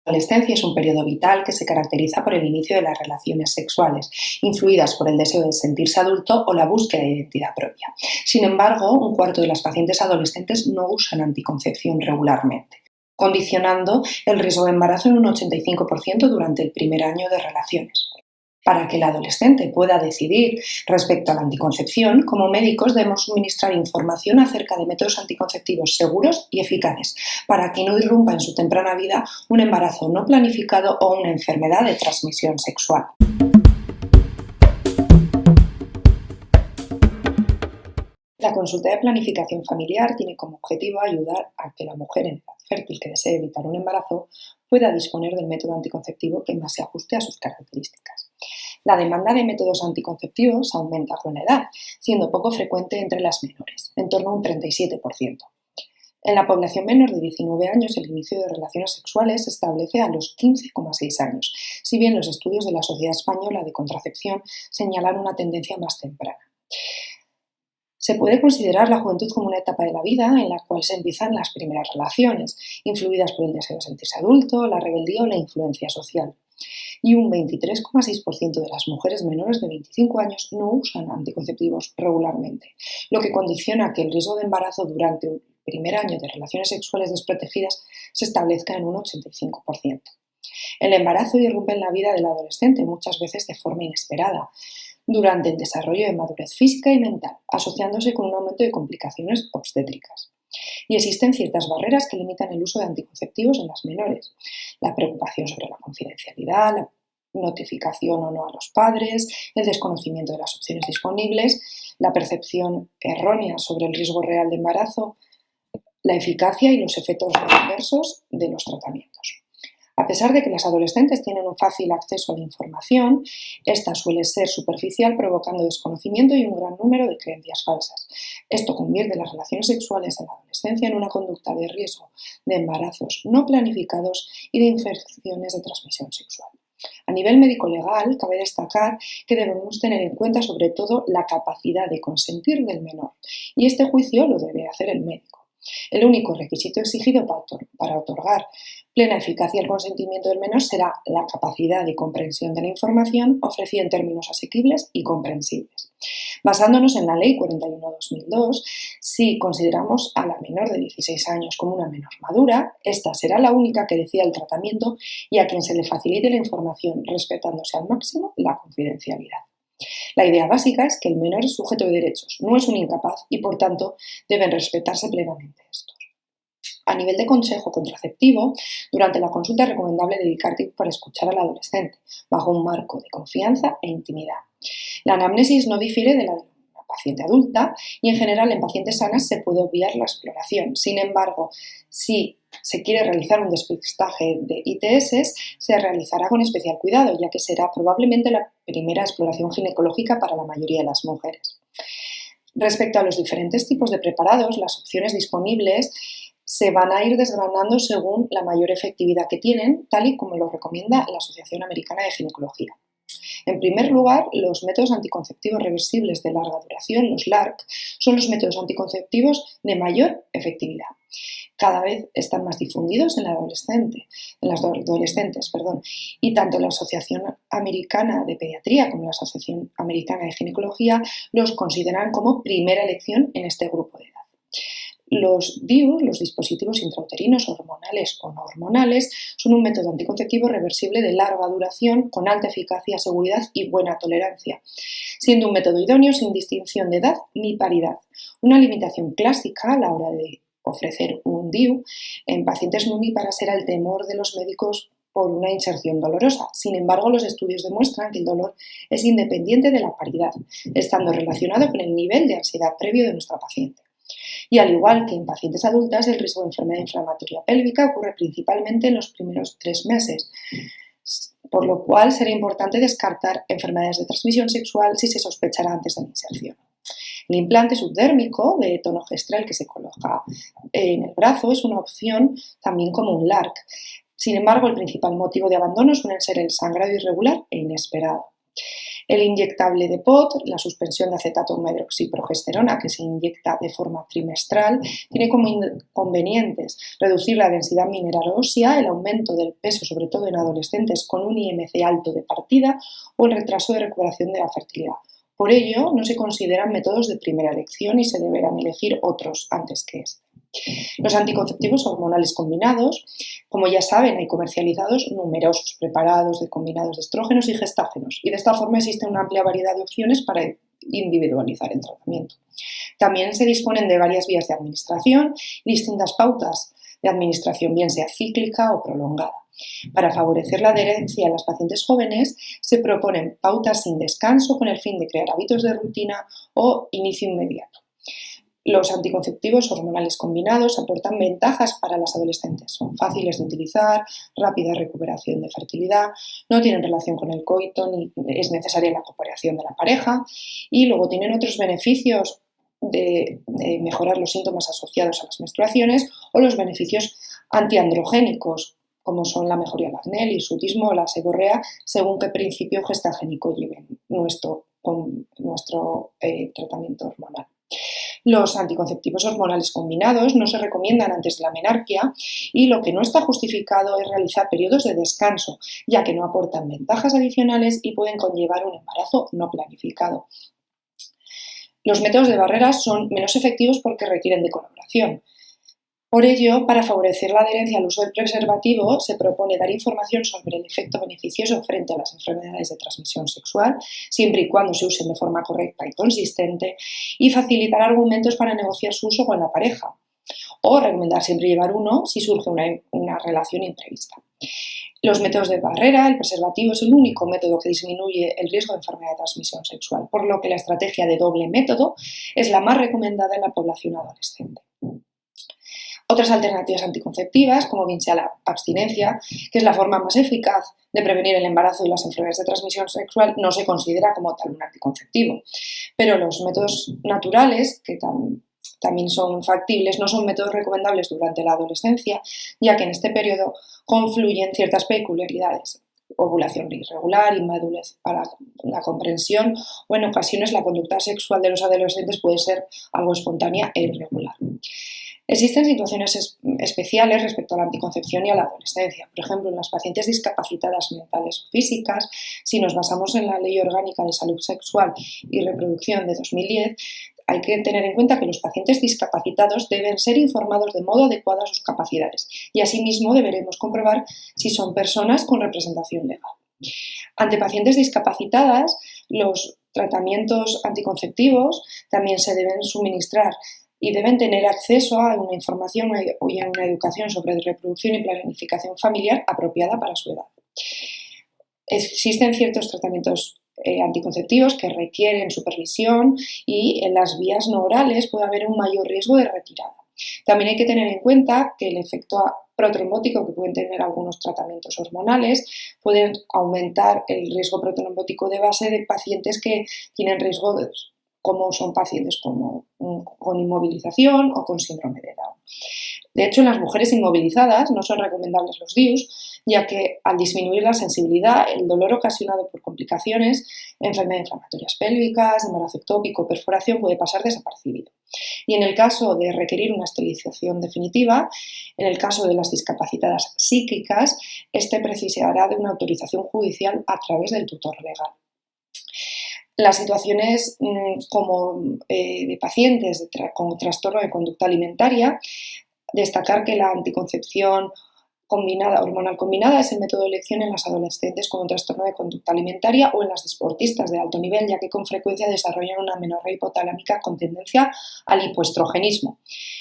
La adolescencia es un periodo vital que se caracteriza por el inicio de las relaciones sexuales, influidas por el deseo de sentirse adulto o la búsqueda de identidad propia. Sin embargo, un cuarto de las pacientes adolescentes no usan anticoncepción regularmente, condicionando el riesgo de embarazo en un 85% durante el primer año de relaciones. Para que el adolescente pueda decidir respecto a la anticoncepción, como médicos debemos suministrar información acerca de métodos anticonceptivos seguros y eficaces, para que no irrumpa en su temprana vida un embarazo no planificado o una enfermedad de transmisión sexual. La consulta de planificación familiar tiene como objetivo ayudar a que la mujer en edad fértil que desee evitar un embarazo pueda disponer del método anticonceptivo que más se ajuste a sus características. La demanda de métodos anticonceptivos aumenta con la edad, siendo poco frecuente entre las menores, en torno a un 37%. En la población menor de 19 años, el inicio de relaciones sexuales se establece a los 15,6 años, si bien los estudios de la Sociedad Española de Contracepción señalan una tendencia más temprana. Se puede considerar la juventud como una etapa de la vida en la cual se empiezan las primeras relaciones, influidas por el deseo de sentirse adulto, la rebeldía o la influencia social. Y un 23,6% de las mujeres menores de 25 años no usan anticonceptivos regularmente, lo que condiciona que el riesgo de embarazo durante el primer año de relaciones sexuales desprotegidas se establezca en un 85%. El embarazo irrumpe en la vida del adolescente, muchas veces de forma inesperada, durante el desarrollo de madurez física y mental, asociándose con un aumento de complicaciones obstétricas. Y existen ciertas barreras que limitan el uso de anticonceptivos en las menores. La preocupación sobre la confidencialidad, la notificación o no a los padres, el desconocimiento de las opciones disponibles, la percepción errónea sobre el riesgo real de embarazo, la eficacia y los efectos adversos de los tratamientos. A pesar de que las adolescentes tienen un fácil acceso a la información, esta suele ser superficial, provocando desconocimiento y un gran número de creencias falsas. Esto convierte las relaciones sexuales en la adolescencia en una conducta de riesgo de embarazos no planificados y de infecciones de transmisión sexual. A nivel médico-legal, cabe destacar que debemos tener en cuenta sobre todo la capacidad de consentir del menor, y este juicio lo debe hacer el médico. El único requisito exigido para otorgar plena eficacia al consentimiento del menor será la capacidad de comprensión de la información ofrecida en términos asequibles y comprensibles. Basándonos en la Ley 41/2002, si consideramos a la menor de 16 años como una menor madura, esta será la única que decida el tratamiento y a quien se le facilite la información, respetándose al máximo la confidencialidad. La idea básica es que el menor es sujeto de derechos, no es un incapaz y, por tanto, deben respetarse plenamente estos. A nivel de consejo contraceptivo, durante la consulta es recomendable dedicar tiempo para escuchar al adolescente, bajo un marco de confianza e intimidad. La anamnesis no difiere de la de una paciente adulta y, en general, en pacientes sanas se puede obviar la exploración. Sin embargo, si se quiere realizar un despistaje de ITS, se realizará con especial cuidado, ya que será probablemente la primera exploración ginecológica para la mayoría de las mujeres. Respecto a los diferentes tipos de preparados, las opciones disponibles se van a ir desgranando según la mayor efectividad que tienen, tal y como lo recomienda la Asociación Americana de Ginecología. En primer lugar, los métodos anticonceptivos reversibles de larga duración, los LARC, son los métodos anticonceptivos de mayor efectividad. Cada vez están más difundidos en las adolescentes, y tanto la Asociación Americana de Pediatría como la Asociación Americana de Ginecología los consideran como primera elección en este grupo de edad. Los DIU, los dispositivos intrauterinos hormonales o no hormonales, son un método anticonceptivo reversible de larga duración con alta eficacia, seguridad y buena tolerancia, siendo un método idóneo sin distinción de edad ni paridad. Una limitación clásica a la hora de ofrecer un DIU en pacientes nuníparas era el temor de los médicos por una inserción dolorosa. Sin embargo, los estudios demuestran que el dolor es independiente de la paridad, estando relacionado con el nivel de ansiedad previo de nuestra paciente. Y al igual que en pacientes adultas, el riesgo de enfermedad inflamatoria pélvica ocurre principalmente en los primeros 3 meses, por lo cual será importante descartar enfermedades de transmisión sexual si se sospechará antes de la inserción. El implante subdérmico de tono gestral que se coloca en el brazo es una opción también como un LARC. Sin embargo, el principal motivo de abandono suele ser el sangrado irregular e inesperado. El inyectable de POT, la suspensión de acetato medroxiprogesterona, que se inyecta de forma trimestral, tiene como inconvenientes reducir la densidad mineral ósea, el aumento del peso, sobre todo en adolescentes con un IMC alto de partida, o el retraso de recuperación de la fertilidad. Por ello, no se consideran métodos de primera elección y se deberán elegir otros antes que este. Los anticonceptivos hormonales combinados, como ya saben, hay comercializados numerosos preparados de combinados de estrógenos y gestágenos, y de esta forma existe una amplia variedad de opciones para individualizar el tratamiento. También se disponen de varias vías de administración y distintas pautas de administración, bien sea cíclica o prolongada. Para favorecer la adherencia en las pacientes jóvenes, se proponen pautas sin descanso con el fin de crear hábitos de rutina o inicio inmediato. Los anticonceptivos hormonales combinados aportan ventajas para las adolescentes. Son fáciles de utilizar, rápida recuperación de fertilidad, no tienen relación con el coito ni es necesaria la cooperación de la pareja, y luego tienen otros beneficios de mejorar los síntomas asociados a las menstruaciones o los beneficios antiandrogénicos, como son la mejoría del acné, el hirsutismo o la seborrea, según qué principio gestagénico lleven nuestro tratamiento hormonal. Los anticonceptivos hormonales combinados no se recomiendan antes de la menarquia y lo que no está justificado es realizar periodos de descanso, ya que no aportan ventajas adicionales y pueden conllevar un embarazo no planificado. Los métodos de barreras son menos efectivos porque requieren de colaboración. Por ello, para favorecer la adherencia al uso del preservativo, se propone dar información sobre el efecto beneficioso frente a las enfermedades de transmisión sexual, siempre y cuando se usen de forma correcta y consistente, y facilitar argumentos para negociar su uso con la pareja, o recomendar siempre llevar uno si surge una relación imprevista. Los métodos de barrera, el preservativo es el único método que disminuye el riesgo de enfermedad de transmisión sexual, por lo que la estrategia de doble método es la más recomendada en la población adolescente. Otras alternativas anticonceptivas, como bien sea la abstinencia, que es la forma más eficaz de prevenir el embarazo y las enfermedades de transmisión sexual, no se considera como tal un anticonceptivo. Pero los métodos naturales, que también son factibles, no son métodos recomendables durante la adolescencia, ya que en este periodo confluyen ciertas peculiaridades: ovulación irregular, inmadurez para la comprensión, o en ocasiones la conducta sexual de los adolescentes puede ser algo espontánea e irregular. Existen situaciones especiales respecto a la anticoncepción y a la adolescencia. Por ejemplo, en las pacientes discapacitadas mentales o físicas, si nos basamos en la Ley Orgánica de Salud Sexual y Reproducción de 2010, hay que tener en cuenta que los pacientes discapacitados deben ser informados de modo adecuado a sus capacidades y asimismo deberemos comprobar si son personas con representación legal. Ante pacientes discapacitadas, los tratamientos anticonceptivos también se deben suministrar y deben tener acceso a una información y a una educación sobre reproducción y planificación familiar apropiada para su edad. Existen ciertos tratamientos anticonceptivos que requieren supervisión y en las vías no orales puede haber un mayor riesgo de retirada. También hay que tener en cuenta que el efecto protrombótico que pueden tener algunos tratamientos hormonales pueden aumentar el riesgo protrombótico de base de pacientes que tienen riesgo como son pacientes con inmovilización o con síndrome de Down. De hecho, en las mujeres inmovilizadas no son recomendables los DIUs, ya que al disminuir la sensibilidad, el dolor ocasionado por complicaciones, enfermedades inflamatorias pélvicas, embarazo ectópico, perforación puede pasar desapercibido. Y en el caso de requerir una esterilización definitiva, en el caso de las discapacitadas psíquicas, este precisará de una autorización judicial a través del tutor legal. Las situaciones como de pacientes con trastorno de conducta alimentaria, destacar que la anticoncepción hormonal combinada es el método de elección en las adolescentes con un trastorno de conducta alimentaria o en las deportistas de alto nivel, ya que con frecuencia desarrollan una menorrea hipotalámica con tendencia al hipoestrogenismo.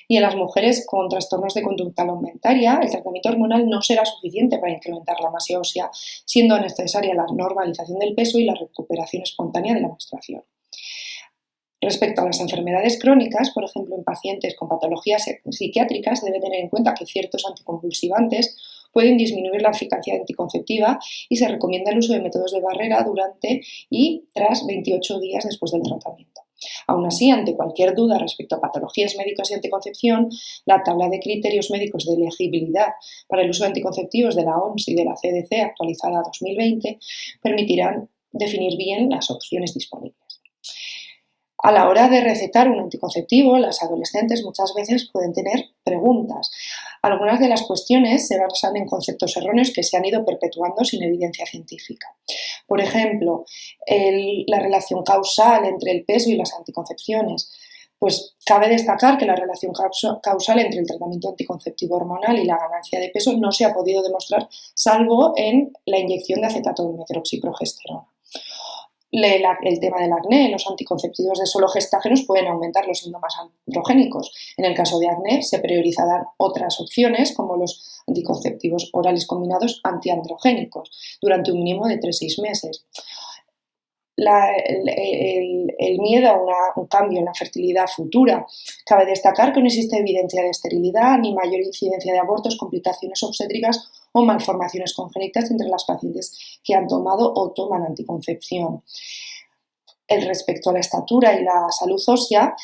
Y en las mujeres con trastornos de conducta alimentaria, el tratamiento hormonal no será suficiente para incrementar la masa ósea, siendo necesaria la normalización del peso y la recuperación espontánea de la menstruación. Respecto a las enfermedades crónicas, por ejemplo, en pacientes con patologías psiquiátricas, se debe tener en cuenta que ciertos anticonvulsivantes pueden disminuir la eficacia anticonceptiva y se recomienda el uso de métodos de barrera durante y tras 28 días después del tratamiento. Aún así, ante cualquier duda respecto a patologías médicas y anticoncepción, la tabla de criterios médicos de elegibilidad para el uso de anticonceptivos de la OMS y de la CDC actualizada a 2020 permitirán definir bien las opciones disponibles. A la hora de recetar un anticonceptivo, las adolescentes muchas veces pueden tener preguntas. Algunas de las cuestiones se basan en conceptos erróneos que se han ido perpetuando sin evidencia científica. Por ejemplo, la relación causal entre el peso y las anticoncepciones. Pues cabe destacar que la relación causal entre el tratamiento anticonceptivo hormonal y la ganancia de peso no se ha podido demostrar salvo en la inyección de acetato de medroxiprogesterona. El tema del acné, los anticonceptivos de solo gestágenos pueden aumentar los síntomas androgénicos. En el caso de acné se priorizarán otras opciones como los anticonceptivos orales combinados antiandrogénicos durante un mínimo de 3-6 meses. El miedo a un cambio en la fertilidad futura. Cabe destacar que no existe evidencia de esterilidad ni mayor incidencia de abortos, complicaciones obstétricas o malformaciones congénitas entre las pacientes que han tomado o toman anticoncepción. Respecto a la estatura y la salud ósea,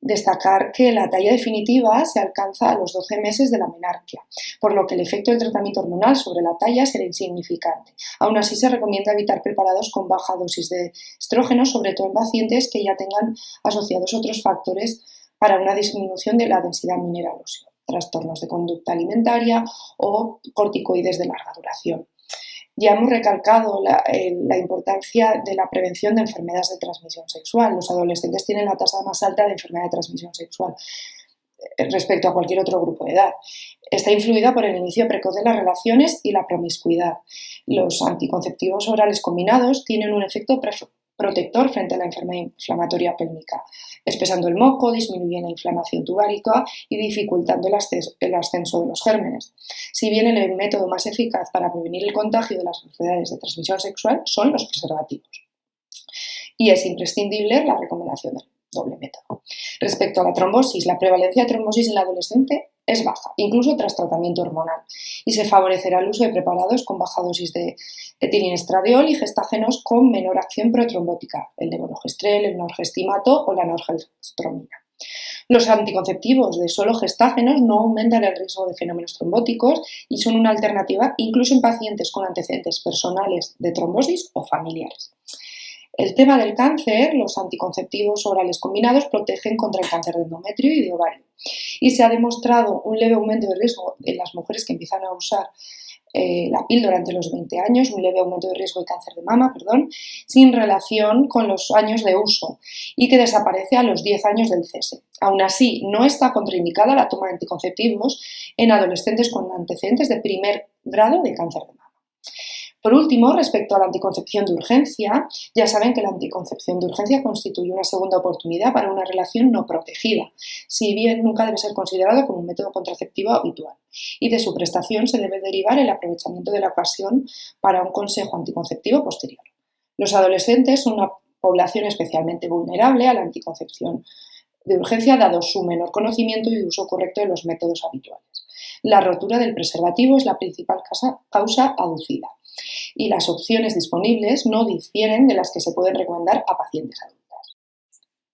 destacar que la talla definitiva se alcanza a los 12 meses de la menarquia, por lo que el efecto del tratamiento hormonal sobre la talla será insignificante. Aún así, se recomienda evitar preparados con baja dosis de estrógenos, sobre todo en pacientes que ya tengan asociados otros factores para una disminución de la densidad mineral ósea, trastornos de conducta alimentaria o corticoides de larga duración. Ya hemos recalcado la importancia de la prevención de enfermedades de transmisión sexual. Los adolescentes tienen la tasa más alta de enfermedad de transmisión sexual respecto a cualquier otro grupo de edad. Está influida por el inicio precoz de las relaciones y la promiscuidad. Los anticonceptivos orales combinados tienen un efecto protector frente a la enfermedad inflamatoria pélvica, espesando el moco, disminuyendo la inflamación tubárica y dificultando el ascenso de los gérmenes. Si bien el método más eficaz para prevenir el contagio de las enfermedades de transmisión sexual son los preservativos. Y es imprescindible la recomendación del doble método. Respecto a la trombosis, la prevalencia de trombosis en la adolescente es baja, incluso tras tratamiento hormonal, y se favorecerá el uso de preparados con baja dosis de etilinestradiol y gestágenos con menor acción protrombótica, el levonorgestrel, el norgestimato o la norgestromina. Los anticonceptivos de solo gestágenos no aumentan el riesgo de fenómenos trombóticos y son una alternativa incluso en pacientes con antecedentes personales de trombosis o familiares. El tema del cáncer, los anticonceptivos orales combinados protegen contra el cáncer de endometrio y de ovario. Y se ha demostrado un leve aumento de riesgo en las mujeres que empiezan a usar la píldora ante los 20 años, un leve aumento de riesgo de cáncer de mama, sin relación con los años de uso y que desaparece a los 10 años del cese. Aún así, no está contraindicada la toma de anticonceptivos en adolescentes con antecedentes de primer grado de cáncer de mama. Por último, respecto a la anticoncepción de urgencia, ya saben que la anticoncepción de urgencia constituye una segunda oportunidad para una relación no protegida, si bien nunca debe ser considerado como un método contraceptivo habitual, y de su prestación se debe derivar el aprovechamiento de la ocasión para un consejo anticonceptivo posterior. Los adolescentes son una población especialmente vulnerable a la anticoncepción de urgencia dado su menor conocimiento y uso correcto de los métodos habituales. La rotura del preservativo es la principal causa aducida y las opciones disponibles no difieren de las que se pueden recomendar a pacientes adultas.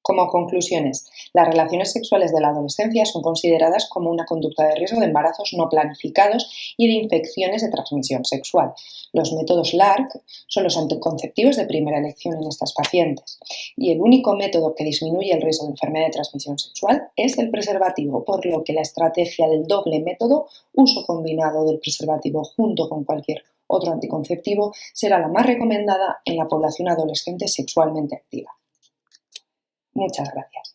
Como conclusiones, las relaciones sexuales de la adolescencia son consideradas como una conducta de riesgo de embarazos no planificados y de infecciones de transmisión sexual. Los métodos LARC son los anticonceptivos de primera elección en estas pacientes y el único método que disminuye el riesgo de enfermedad de transmisión sexual es el preservativo, por lo que la estrategia del doble método, uso combinado del preservativo junto con cualquier otro anticonceptivo, será la más recomendada en la población adolescente sexualmente activa. Muchas gracias.